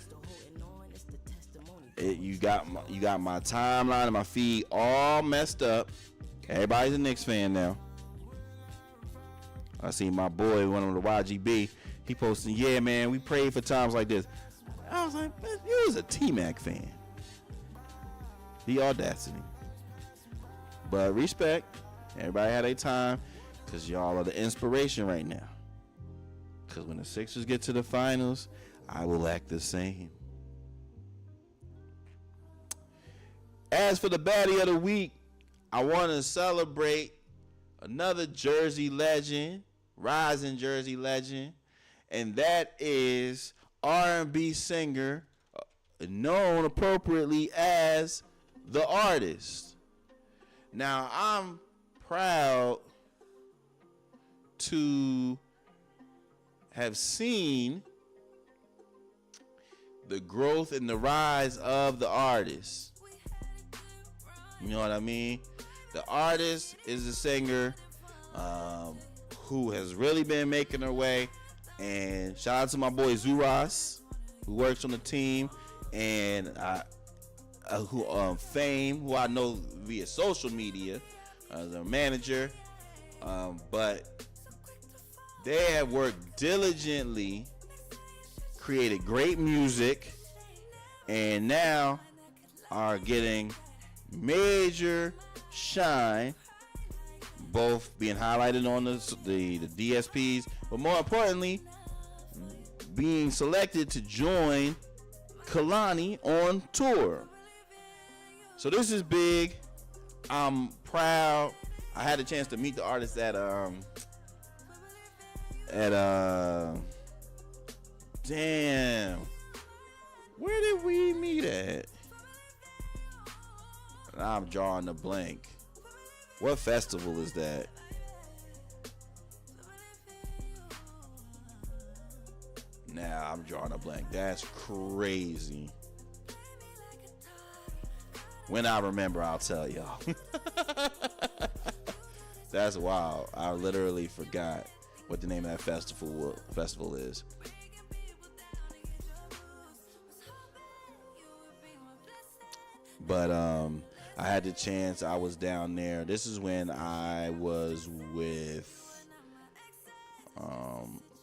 Speaker 1: You got my timeline and my feed all messed up. Everybody's a Knicks fan now. I see my boy, one of the YGB, he posting, yeah, man, we prayed for times like this. I was like, man, you was a T-Mac fan. The audacity. But respect. Everybody had a time, because y'all are the inspiration right now. Because when the Sixers get to the finals, I will act the same. As for the baddie of the week, I want to celebrate another Jersey legend, rising Jersey legend, and that is R&B singer known appropriately as The Artist. Now, I'm proud to have seen the growth and the rise of The Artist. You know what I mean? The Artist is a singer who has really been making her way. And shout out to my boy Zuras, who works on the team, and Fame, who I know via social media as a manager. But they have worked diligently, created great music, and now are getting major shine, both being highlighted on the DSPs, but more importantly, being selected to join Kalani on tour. So this is big. I'm proud. I had a chance to meet The Artist at damn, where did we meet at? I'm drawing a blank. What festival is that? Nah, I'm drawing a blank. That's crazy. When I remember, I'll tell y'all. That's wild. I literally forgot what the name of that festival is. But I had the chance. I was down there. This is when I was with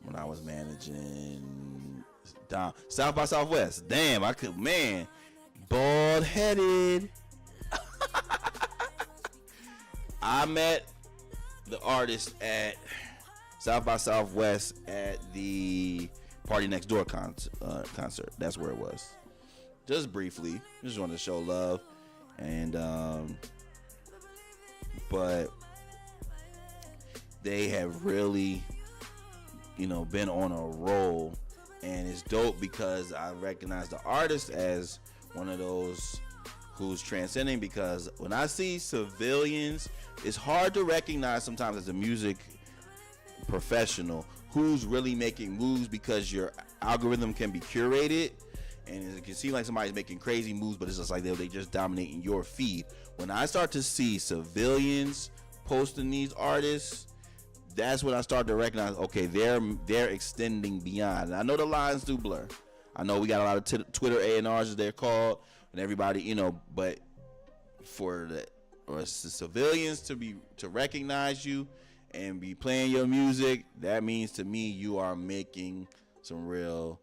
Speaker 1: when I was managing South by Southwest. Damn, I could, man, bald headed. I met the artist at South by Southwest at the Party Next Door concert. That's where it was. Just briefly, just wanted to show love, and but they have really, been on a roll, and it's dope because I recognize the artist as one of those who's transcending, because when I see civilians, it's hard to recognize sometimes as a music professional who's really making moves, because your algorithm can be curated and it can seem like somebody's making crazy moves, but it's just like they just dominating your feed. When I start to see civilians posting these artists, that's when I start to recognize, okay, they're extending beyond. And I know the lines do blur. I know we got a lot of Twitter A&Rs, as they're called, and everybody, but for the civilians to recognize you and be playing your music, that means to me you are making some real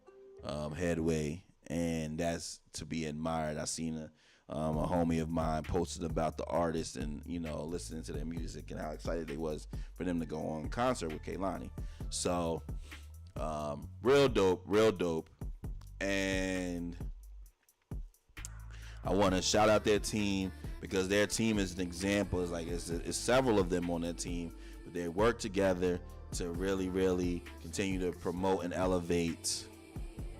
Speaker 1: headway, and that's to be admired. I seen a homie of mine posted about the artist and listening to their music and how excited they was for them to go on concert with Kehlani. So real dope. And I want to shout out their team, because their team is an example. It's several of them on their team, but they work together to really continue to promote and elevate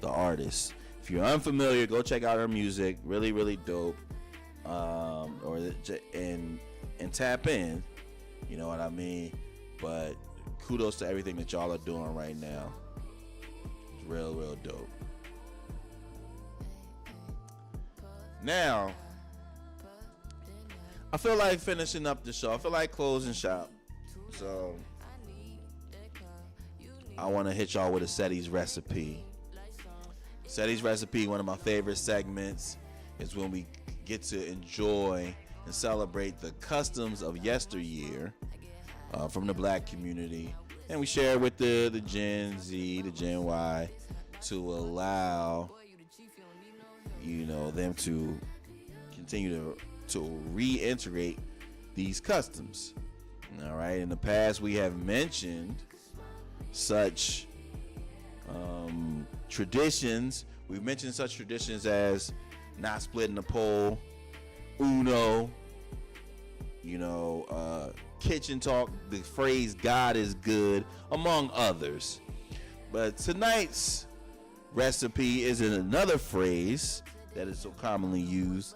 Speaker 1: the artists. If you're unfamiliar, go check out her music. Really dope. And tap in. You know what I mean? But kudos to everything that y'all are doing right now. It's real dope. Now, I feel like finishing up the show. I feel like closing shop. So I want to hit y'all with a Ceddy's recipe. Ceddy's recipe, one of my favorite segments, is when we get to enjoy and celebrate the customs of yesteryear from the black community, and we share with the Gen Z, the Gen Y, to allow them to continue to reintegrate these customs. All right, in the past we have mentioned such traditions. We've mentioned such traditions as not splitting the pole, Uno, kitchen talk, the phrase God is good, among others. But tonight's recipe is in another phrase that is so commonly used,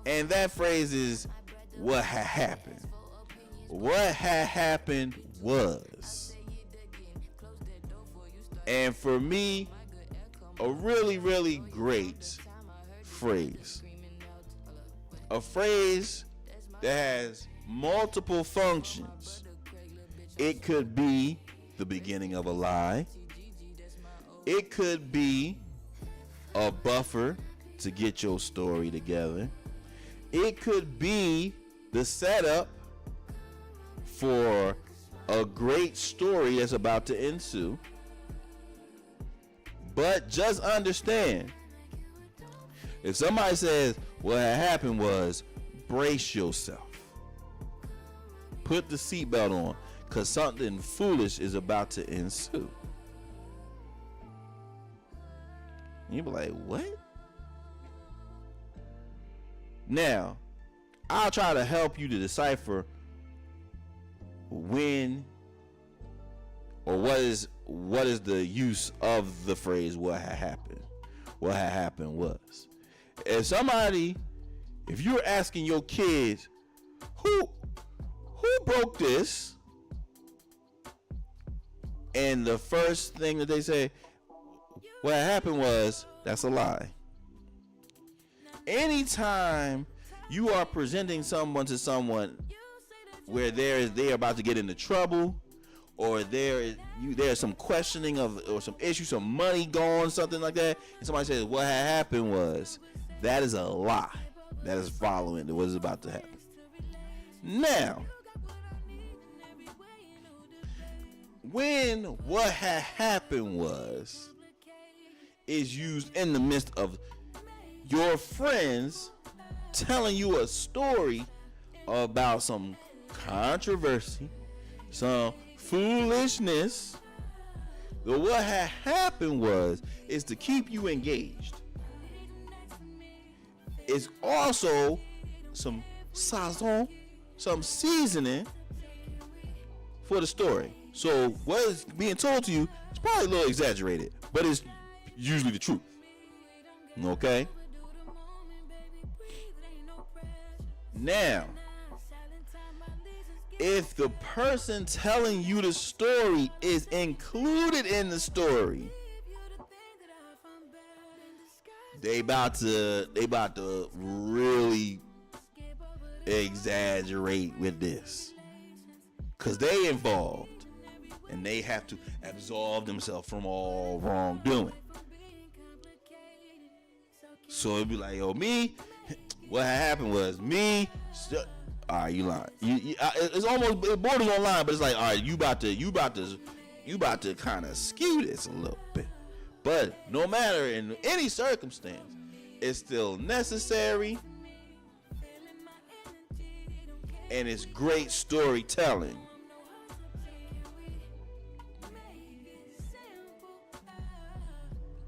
Speaker 1: and that phrase is what had happened. What had happened was, and for me, a really great phrase. A phrase that has multiple functions. It could be the beginning of a lie. It could be a buffer to get your story together. It could be the setup for a great story that's about to ensue. But just understand, if somebody says what had happened was, brace yourself. Put the seatbelt on, because something foolish is about to ensue. You be like, what? Now, I'll try to help you to decipher when or what is the use of the phrase what had happened. What had happened was, if you're asking your kids who broke this, and the first thing that they say what happened was, that's a lie. Anytime you are presenting someone to someone where they're about to get into trouble, or there's some questioning or some issue, some money gone, something like that, and somebody says what had happened was, that is a lie. That is following what is about to happen. Now, when what had happened is used in the midst of your friends telling you a story about some controversy, some foolishness. But what had happened is to keep you engaged. It's also some sazon, some seasoning for the story. So what is being told to you is probably a little exaggerated, but it's usually the truth. Okay? Now, if the person telling you the story is included in the story, they about to really exaggerate with this, cause they involved and they have to absolve themselves from all wrongdoing. So it'd be like, yo, me, what happened was me. All right, you lying. It's almost, it borders on lying, but it's like, all right, you about to kind of skew this a little bit. But no matter in any circumstance, it's still necessary, and it's great storytelling.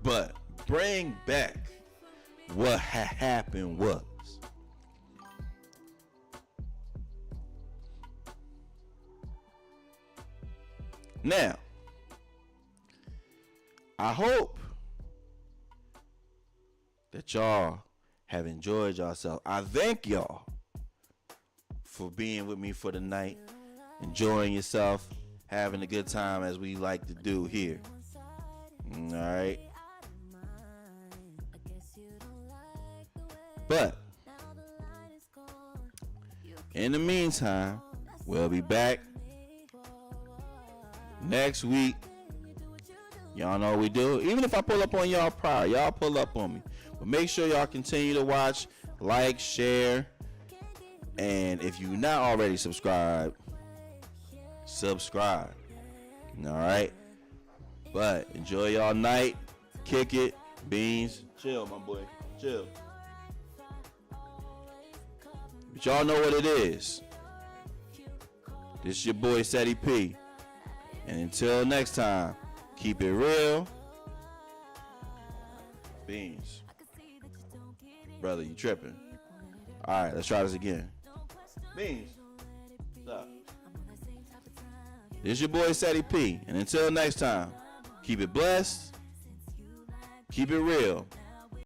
Speaker 1: But bring back what happened was. Now, I hope that y'all have enjoyed yourself. I thank y'all for being with me for the night, enjoying yourself, having a good time as we like to do here. All right. But in the meantime, we'll be back next week. Y'all know what we do. Even if I pull up on y'all prior, y'all pull up on me. But make sure y'all continue to watch, like, share. And if you're not already subscribed, subscribe. All right? But enjoy y'all night. Kick it. Beans. Chill, my boy. Chill. But y'all know what it is. This is your boy, Ceddy P. And until next time, keep it real. Beans. Brother, you tripping. All right, let's try this again. Beans. Stop. This is your boy, Ceddy P. And until next time, keep it blessed. Keep it real.